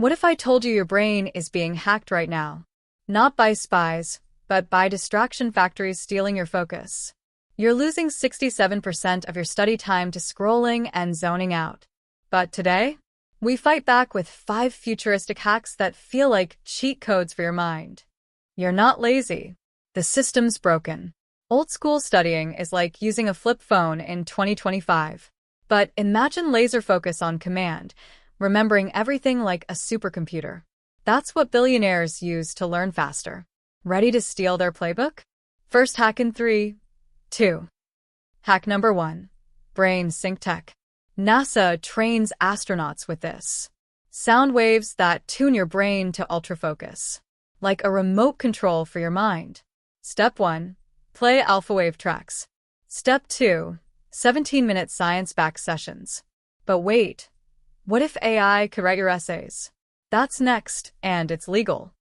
What if I told you your brain is being hacked right now? Not by spies, but by distraction factories stealing your focus. You're losing 67% of your study time to scrolling and zoning out. But today, we fight back with 5 futuristic hacks that feel like cheat codes for your mind. You're not lazy. The system's broken. Old school studying is like using a flip phone in 2025. But imagine laser focus on command, remembering everything like a supercomputer. That's what billionaires use to learn faster. Ready to steal their playbook? First hack in 3, 2. Hack number 1. Brain sync tech. NASA trains astronauts with this. Sound waves that tune your brain to ultrafocus. Like a remote control for your mind. Step 1. Play alpha wave tracks. Step 2. 17-minute science-backed sessions. But wait. What if AI could write your essays? That's next, and it's legal.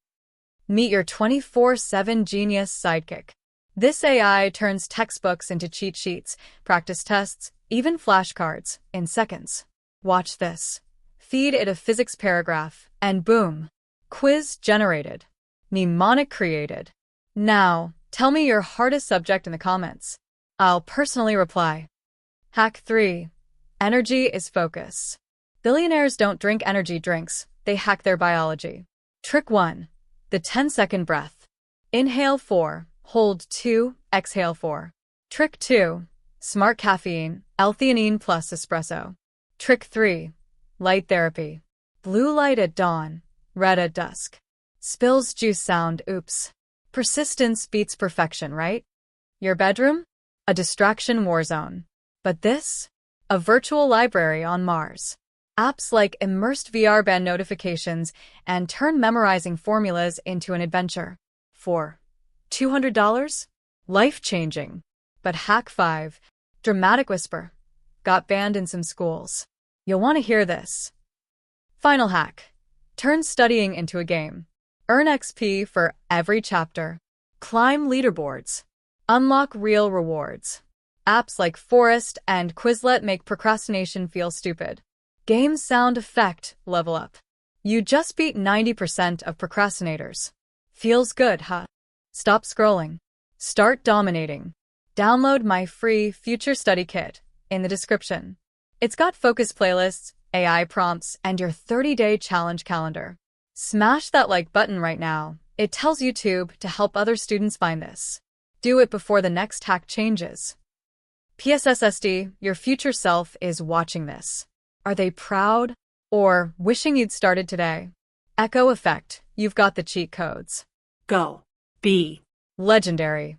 Meet your 24/7 genius sidekick. This AI turns textbooks into cheat sheets, practice tests, even flashcards, in seconds. Watch this. Feed it a physics paragraph, and boom! Quiz generated. Mnemonic created. Now, tell me your hardest subject in the comments. I'll personally reply. Hack 3. Energy is focus. Billionaires don't drink energy drinks, they hack their biology. Trick 1. The 10-second breath. Inhale 4, hold 2, exhale 4. Trick 2. Smart caffeine, L-theanine plus espresso. Trick 3. Light therapy. Blue light at dawn, red at dusk. Spills juice sound, oops. Persistence beats perfection, right? Your bedroom? A distraction war zone. But this? A virtual library on Mars. Apps like immersed VR band notifications and turn memorizing formulas into an adventure. For $200? Life-changing. But hack 5. Dramatic whisper. Got banned in some schools. You'll want to hear this. Final hack. Turn studying into a game. Earn XP for every chapter. Climb leaderboards. Unlock real rewards. Apps like Forest and Quizlet make procrastination feel stupid. Game sound effect level up. You just beat 90% of procrastinators. Feels good, huh? Stop scrolling. Start dominating. Download my free Future Study Kit in the description. It's got focus playlists, AI prompts, and your 30-day challenge calendar. Smash that like button right now. It tells YouTube to help other students find this. Do it before the next hack changes. PSSSD, your future self is watching this. Are they proud? Or wishing you'd started today? Echo effect, you've got the cheat codes. Go. Be legendary.